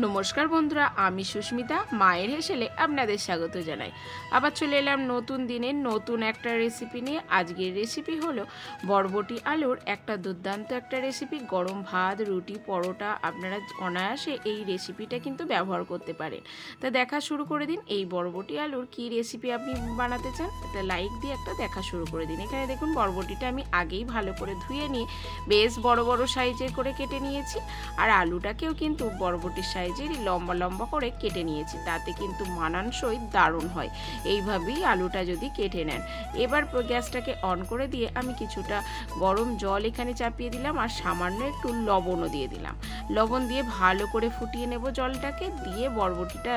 নমস্কার বন্ধুরা, আমি সুস্মিতা মায়ের হেসেলে আপনাদের স্বাগত জানাই। আবার চলে এলাম নতুন দিনের নতুন একটা রেসিপি নিয়ে। আজকের রেসিপি হলো বরবটি আলুর একটা দুর্দান্ত একটা রেসিপি। গরম ভাত, রুটি, পরোটা আপনারা অনায়াসে এই রেসিপিটা কিন্তু ব্যবহার করতে পারেন। তা দেখা শুরু করে দিন। এই বরবটি আলুর কি রেসিপি আপনি বানাতে চান তা লাইক দিয়ে একটা দেখা শুরু করে দিন। এখানে দেখুন বরবটিটা আমি আগেই ভালো করে ধুয়ে নিয়ে বেশ বড় বড় সাইজের করে কেটে নিয়েছি। আর আলুটাকেও কিন্তু বরবটির সাইজেরই লম্বা লম্বা করে কেটে নিয়েছি, তাতে কিন্তু মানানসই দারুণ হয় এইভাবেই আলুটা যদি কেটে নেন। এবার গ্যাসটাকে অন করে দিয়ে আমি কিছুটা গরম জল এখানে চাপিয়ে দিলাম আর সামান্য একটু লবণও দিয়ে দিলাম। লবণ দিয়ে ভালো করে ফুটিয়ে নেব জলটাকে, দিয়ে বরবটিটা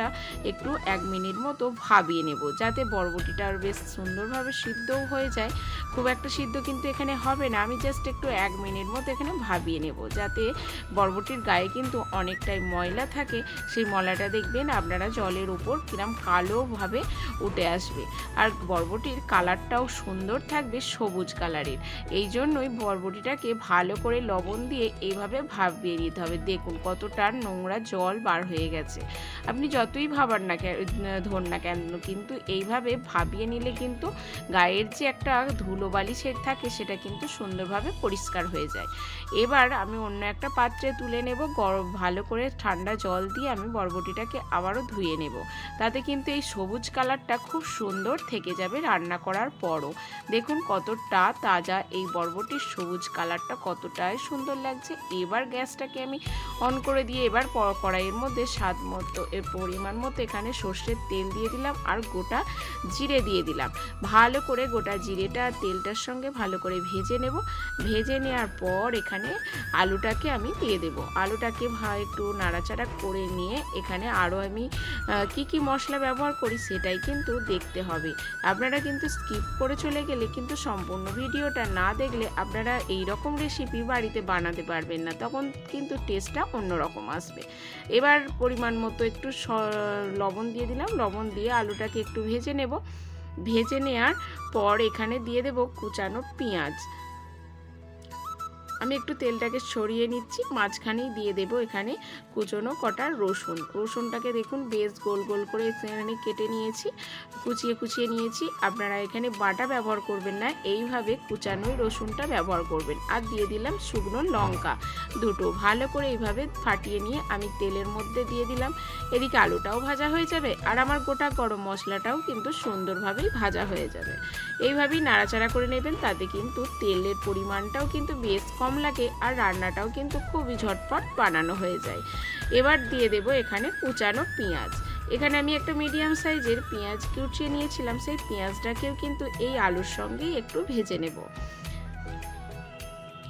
একটু 1 মিনিট মতো ভাবিয়ে নেব, যাতে বরবটিটা বেশ সুন্দরভাবে সিদ্ধও হয়ে যায়। খুব একটা সিদ্ধ কিন্তু এখানে হবে না, আমি জাস্ট একটু 1 মিনিট মতো এখানে ভাবিয়ে নেব, যাতে বরবটির গায়ে কিন্তু অনেকটাই ময়লা থাকে, সেই ময়লাটা দেখবেন আপনারা জলের উপর কিরম কালোভাবে উঠে আসবে। আর বরবটির কালারটাও সুন্দর থাকবে, সবুজ কালারের। এই জন্যই বরবটিটাকে ভালো করে লবণ দিয়ে এইভাবে ভাবিয়ে নিতে হবে। দেখুন কতটা নোংরা জল বার হয়ে গেছে। আপনি যতই ভাবার না ধর না কেন, কিন্তু এইভাবে ভাবিয়ে নিলে কিন্তু গায়ের যে একটা ধুলোবালি সেট থাকে সেটা কিন্তু সুন্দরভাবে পরিষ্কার হয়ে যায়। এবার আমি অন্য একটা পাত্রে তুলে নেব। ভালো করে ঠান্ডা জল দিয়ে আমি বরবটিটাকে আবারও ধুয়ে নেব, তাতে কিন্তু এই সবুজ কালারটা খুব সুন্দর থেকে যাবে রান্না করার পরও। দেখুন কতটা তাজা এই বরবটির সবুজ কালারটা, কতটাই সুন্দর লাগছে। এবার গ্যাসটাকে আমি অন করে দিয়ে এবার কড়াইয়ের মধ্যে স্বাদ মতো এর পরিমাণ মতো এখানে সর্ষের তেল দিয়ে দিলাম আর গোটা জিরে দিয়ে দিলাম। ভালো করে গোটা জিরেটা তেলটার সঙ্গে ভালো করে ভেজে নেব। ভেজে নেওয়ার পর এখানে আলুটাকে আমি দিয়ে দেব। আলুটাকে একটু নাড়াচাড়া করে নিয়ে এখানে আরও আমি কি মশলা ব্যবহার করি সেটাই কিন্তু দেখতে হবে। আপনারা কিন্তু স্কিপ করে চলে গেলে কিন্তু সম্পূর্ণ ভিডিওটা না দেখলে আপনারা এই রকম রেসিপি বাড়িতে বানাতে পারবেন না, তখন কিন্তু টেস্টটা অন্যরকম আসবে। এবার পরিমাণ মতো একটু লবণ দিয়ে দিলাম। লবণ দিয়ে আলুটাকে একটু ভেজে নেব। ভেজে নেওয়ার পর এখানে দিয়ে দেব কুচানো পেঁয়াজ। আমি একটু তেলটাকে ছড়িয়ে নিচ্ছি, মাঝখানেই দিয়ে দেব এখানে কুচনো কটা রসুন। রসুনটাকে দেখুন বেশ গোল গোল করে এখানে কেটে নিয়েছি, কুচিয়ে নিয়েছি। আপনারা এখানে বাটা ব্যবহার করবেন না, এইভাবে কুচানোই রসুনটা ব্যবহার করবেন। আর দিয়ে দিলাম শুকনো লঙ্কা দুটো। ভালো করে এইভাবে ফাটিয়ে নিয়ে আমি তেলের মধ্যে দিয়ে দিলাম। এদিকে আলুটাও ভাজা হয়ে যাবে আর আমার গোটা গরম মশলাটাও কিন্তু সুন্দরভাবেই ভাজা হয়ে যাবে। এইভাবেই নাড়াচাড়া করে নেবেন, তাতে কিন্তু তেলের পরিমাণটাও কিন্তু বেশ কম লাগে আর রান্নাটাও কিন্তু খুবই ঝটপট বানানো হয়ে যায়। এবার দিয়ে দেব এখানে কুচানো পেঁয়াজ। এখানে আমি একটা মিডিয়াম সাইজের পেঁয়াজ কুচিয়ে নিয়েছিলাম, সেই পেঁয়াজটাকেও কিন্তু এই আলুর সঙ্গেই একটু ভেজে নেব।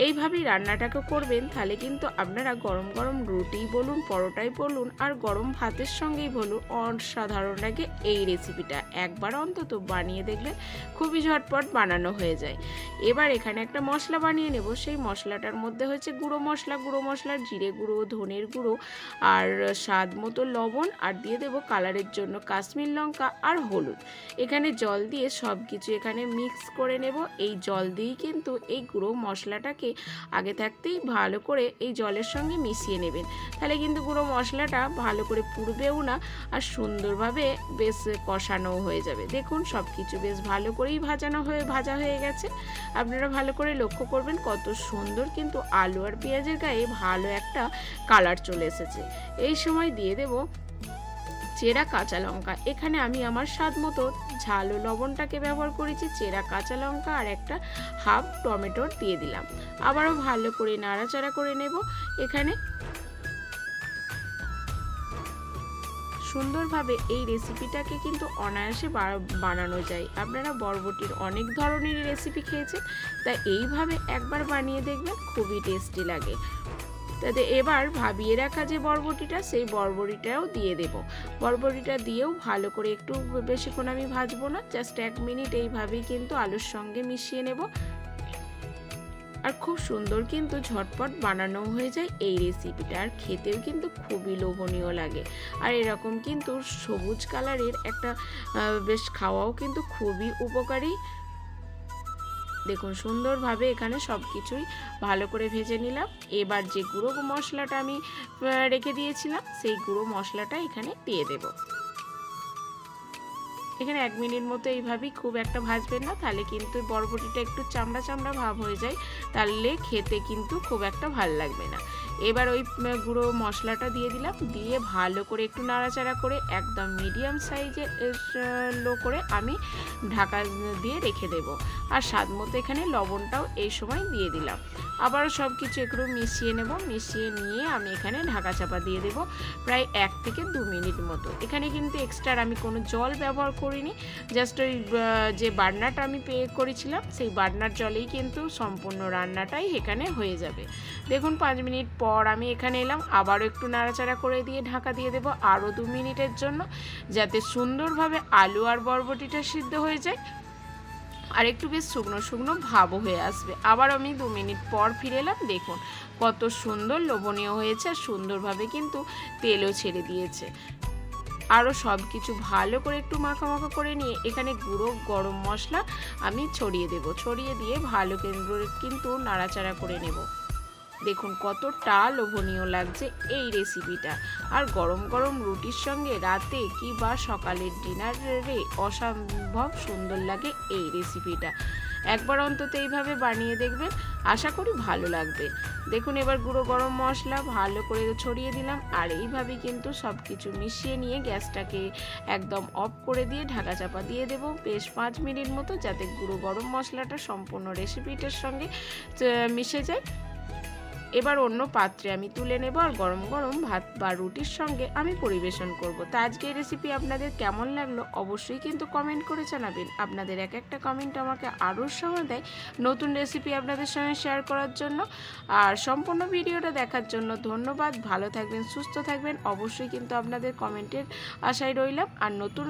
এইভাবেই রান্নাটাকে করবেন, তাহলে কিন্তু আপনারা গরম গরম রুটি বলুন, পরোটাই বলুন আর গরম ভাতের সঙ্গেই বলুন, অসাধারণ লাগে এই রেসিপিটা। একবার অন্তত বানিয়ে দেখবেন, খুবই ঝটপট বানানো হয়ে যায়। এবার এখানে একটা মশলা বানিয়ে নেব। সেই মশলাটার মধ্যে হচ্ছে গুঁড়ো মশলার জিরে গুঁড়ো, ধনের গুঁড়ো আর স্বাদ মতো লবণ, আর দিয়ে দেবো কালারের জন্য কাশ্মীর লঙ্কা আর হলুদ। এখানে জল দিয়ে সব কিছু এখানে মিক্স করে নেব। এই জল দিয়েই কিন্তু এই গুঁড়ো মশলাটাকে আগে থাকতেই ভালো করে এই জলের সঙ্গে মিশিয়ে নেবেন, তাহলে কিন্তু গুঁড়ো মশলাটা ভালো করে পুড়বেও না আর সুন্দরভাবে বেশ কষানো হয়ে যাবে। দেখুন সব কিছু বেশ ভালো করেই ভাজা হয়ে গেছে। আপনারা ভালো করে লক্ষ্য করবেন কত সুন্দর কিন্তু আলু আর পেঁয়াজের গায়ে ভালো একটা কালার চলে এসেছে। এই সময় দিয়ে দেব চেরা কাঁচা লঙ্কা। এখানে আমি আমার স্বাদ মতো ঝাল ও লবণটাকে ব্যবহার করেছি। চেরা কাঁচা লঙ্কা আর একটা হাফ টমেটোর দিয়ে দিলাম। আবারও ভালো করে নাড়াচাড়া করে নেব। এখানে সুন্দরভাবে এই রেসিপিটাকে কিন্তু অনায়াসে বানানো যায়। আপনারা বরবটির অনেক ধরনের রেসিপি খেয়েছেন, তাই এইভাবে একবার বানিয়ে দেখবেন, খুবই টেস্টি লাগে। তাতে এবার ভাবিয়ে রাখা যে বরবটিটা, সেই বরবটিটাও দিয়ে দেব। বরবটিটা দিয়েও ভালো করে একটু বেশিক্ষণ আমি ভাজবো না, জাস্ট 1 মিনিট এইভাবেই কিন্তু আলুর সঙ্গে মিশিয়ে নেব। আর খুব সুন্দর কিন্তু ঝটপট বানানো হয়ে যায় এই রেসিপিটা, আর খেতেও কিন্তু খুবই লোভনীয় লাগে। আর এরকম কিন্তু সবুজ কালারের একটা বেশ খাওয়াও কিন্তু খুবই উপকারী। দেখুন সুন্দরভাবে এখানে সব কিছুই ভালো করে ভেজে নিলাম। এবার যে গুঁড়ো মশলাটা আমি রেখে দিয়েছিলাম সেই গুঁড়ো মশলাটা এখানে দিয়ে দেব। এখানে 1 মিনিট মতো এইভাবেই, খুব একটা ভাজবেন না, তাহলে কিন্তু বরবটিটা একটু চামড়া চামড়া ভাব হয়ে যায়, তাহলে খেতে কিন্তু খুব একটা ভালো লাগবে না। এবার ওই গুঁড়ো মশলাটা দিয়ে দিলাম, দিয়ে ভালো করে একটু নাড়াচাড়া করে একদম মিডিয়াম সাইজে লো করে আমি ঢাকা দিয়ে রেখে দেব। আর স্বাদ মতো এখানে লবণটাও এই সময় দিয়ে দিলাম। আবারও সব কিছু একটু মিশিয়ে নেব। মিশিয়ে নিয়ে আমি এখানে ঢাকা চাপা দিয়ে দেব প্রায় 1 থেকে 2 মিনিট মতো। এখানে কিন্তু এক্সট্রা আমি কোনো জল ব্যবহার করিনি, জাস্ট ওই যে বার্নারটা আমি করেছিলাম সেই বার্নার জলেই কিন্তু সম্পূর্ণ রান্নাটাই এখানে হয়ে যাবে। দেখুন 5 মিনিট পর আমি এখানে এলাম, আবারও একটু নাড়াচাড়া করে দিয়ে ঢাকা দিয়ে দেব আরও 2 মিনিটের জন্য, যাতে সুন্দরভাবে আলু আর বরবটিটা সিদ্ধ হয়ে যায় আর একটু বেশ শুকনো শুকনো ভাবও হয়ে আসবে। আবার আমি 2 মিনিট পর ফিরে এলাম। দেখুন কত সুন্দর লোভনীয় হয়েছে, আর সুন্দরভাবে কিন্তু তেলও ছেড়ে দিয়েছে। আরও সব কিছু ভালো করে একটু মাখা মাখা করে নিয়ে এখানে গুঁড়ো গরম মশলা আমি ছড়িয়ে দেব। ছড়িয়ে দিয়ে ভালো করে কিন্তু নাড়াচাড়া করে নেব। দেখুন কতটা লোভনীয় লাগছে এই রেসিপিটা, আর গরম গরম রুটির সঙ্গে রাতে কি বা সকালের ডিনারে অসম্ভব সুন্দর লাগে এই রেসিপিটা। একবার অন্তত এইভাবে বানিয়ে দেখবেন, আশা করি ভালো লাগবে। দেখুন এবার গুঁড়ো গরম মশলা ভালো করে ছড়িয়ে দিলাম, আর এইভাবে কিন্তু সব কিছু মিশিয়ে নিয়ে গ্যাসটাকে একদম অফ করে দিয়ে ঢাকা চাপা দিয়ে দেব বেশ 5 মিনিট মতো, যাতে গুঁড়ো গরম মশলাটা সম্পূর্ণ রেসিপিটার সঙ্গে মিশে যায়। এবার অন্য পাত্রে আমি তুলে নেব, আর গরম গরম ভাত বা রুটির সঙ্গে আমি পরিবেশন করব। তো আজকে এই রেসিপি আপনাদের কেমন লাগলো অবশ্যই কিন্তু কমেন্ট করে জানাবেন। আপনাদের এক একটা কমেন্ট আমাকে আরও উৎসাহ দেয় নতুন রেসিপি আপনাদের সঙ্গে শেয়ার করার জন্য। আর সম্পূর্ণ ভিডিওটা দেখার জন্য ধন্যবাদ। ভালো থাকবেন, সুস্থ থাকবেন। অবশ্যই কিন্তু আপনাদের কমেন্টের আশায় রইলাম। আর নতুন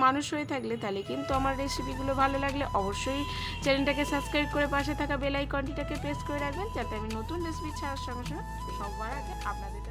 মানুষ হয়ে থাকলে তাহলে কিন্তু আমার রেসিপিগুলো ভালো লাগলে অবশ্যই চ্যানেলটাকে সাবস্ক্রাইব করে পাশে থাকা বেল আইকনটিটাকে প্রেস করে রাখবেন, যাতে আমি নতুন রেসিপি ছাড়ার সঙ্গে সঙ্গে সবার আগে আপনাদের